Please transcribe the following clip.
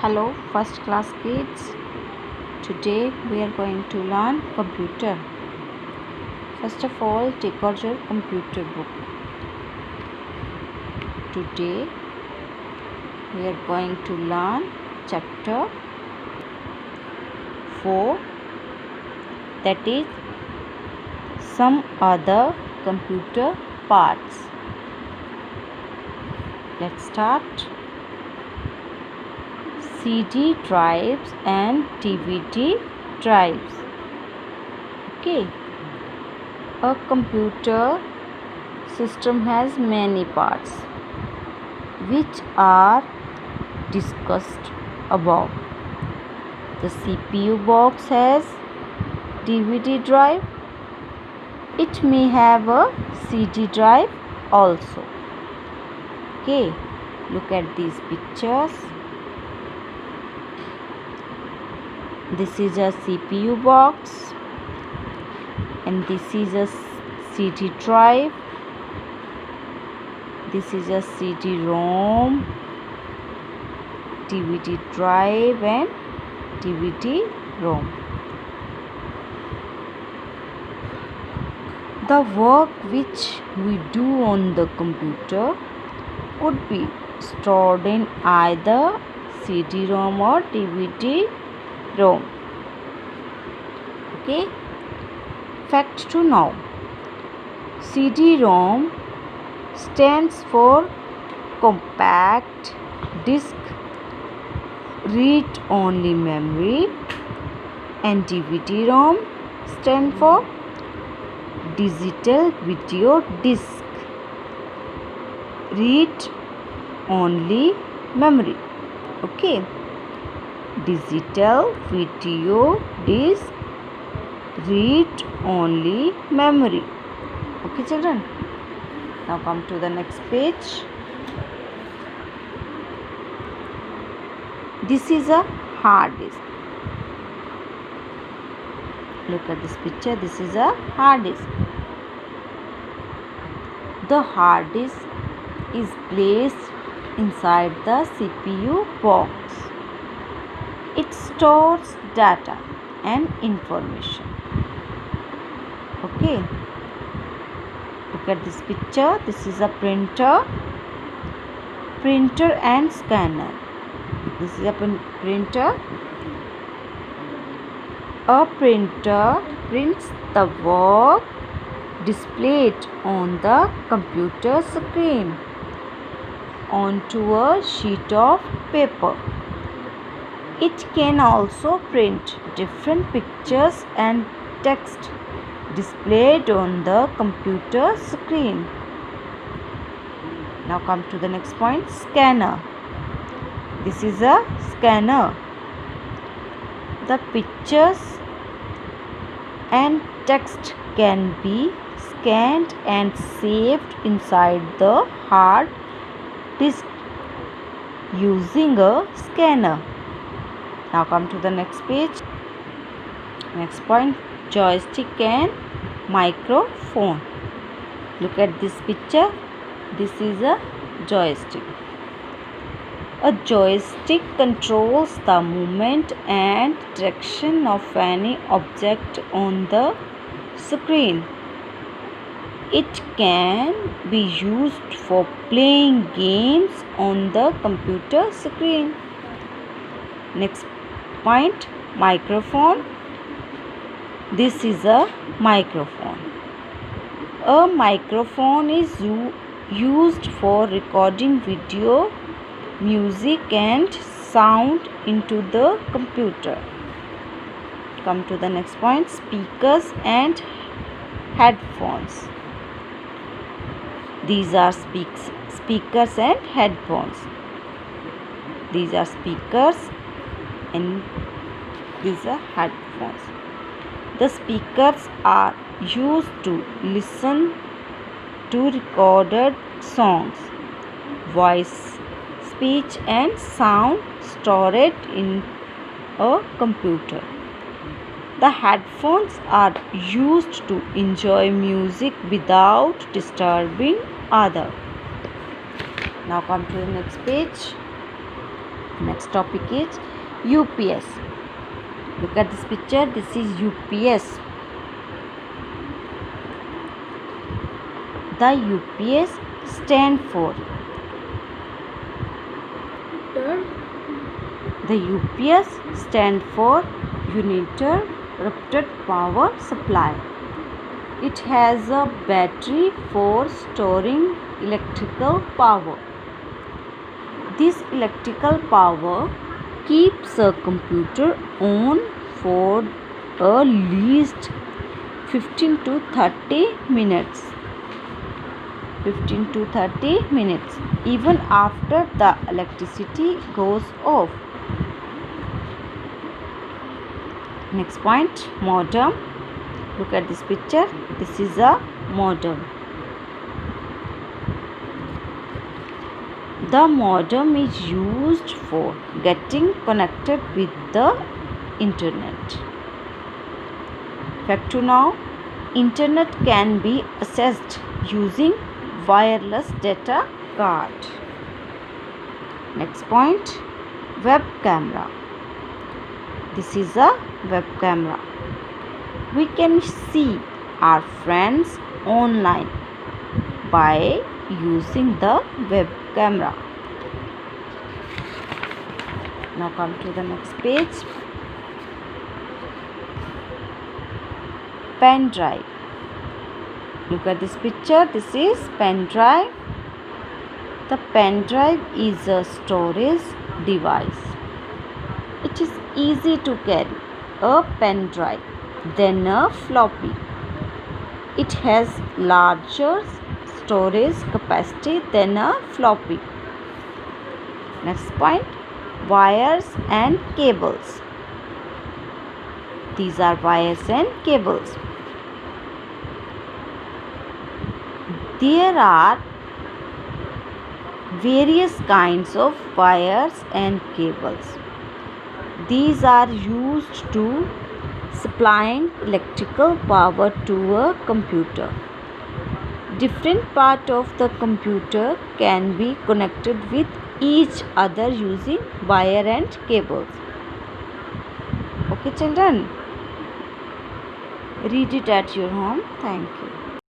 Hello first class kids. Today we are going to learn computer. First of all, take out your computer book. Today we are going to learn chapter 4, that is some other computer parts. Let's start. CD drives and DVD drives. Okay. A computer system has many parts which are discussed above. The CPU box has DVD drive. It may have a CD drive also. Okay, look at these pictures. This is a CPU box and this is a CD drive. This is a CD-ROM, DVD drive and DVD-ROM. The work which we do on the computer could be stored in either CD-ROM or DVD-ROM. Okay. Fact to know. CD-ROM stands for compact disc read-only memory and DVD-ROM stand for digital video disc read-only memory. Okay. Digital video disc read-only memory. Okay children, now come to the next page. This is a hard disk. Look at this picture. This is a hard disk. The hard disk is placed inside the CPU box. It stores data and information. Okay. Look at this picture. This is a printer and scanner. This is a printer. A printer prints the work displayed on the computer screen onto a sheet of paper. It can also print different pictures and text displayed on the computer screen. Now come to the next point, scanner. This is a scanner. The pictures and text can be scanned and saved inside the hard disk using a scanner. Now come to the next page. Next point, joystick and microphone. Look at this picture. This is a joystick. A joystick controls the movement and direction of any object on the screen. It can be used for playing games on the computer screen. Next point, microphone. This is a microphone. A microphone is used for recording video, music and sound into the computer. Come to the next point, speakers and headphones. These are speakers and headphones. These are speakers and these are headphones. The speakers are used to listen to recorded songs, voice, speech and sound stored in a computer. The headphones are used to enjoy music without disturbing others. Now come to the next page. Next topic is UPS. Look at this picture. This is UPS. The UPS stand for. The UPS stand for uninterrupted power supply. It has a battery for storing electrical power. This electrical power keeps a computer on for at least 15 to 30 minutes. 15 to 30 minutes even after the electricity goes off. Next point, modem. Look at this picture. This is a modem. The modem is used for getting connected with the internet. Fact to know, internet can be accessed using wireless data card. Next point, web camera. This is a web camera. We can see our friends online by using the web camera. Now come to the next page. Pen drive. Look at this picture. This is pen drive. The pen drive is a storage device. It is easy to carry a pen drive than a floppy. It has larger storage capacity than a floppy. Next point, wires and cables. These are wires and cables. There are various kinds of wires and cables. These are used to supplying electrical power to a computer. Different parts of the computer can be connected with each other using wire and cables. Okay children, read it at your home. Thank you.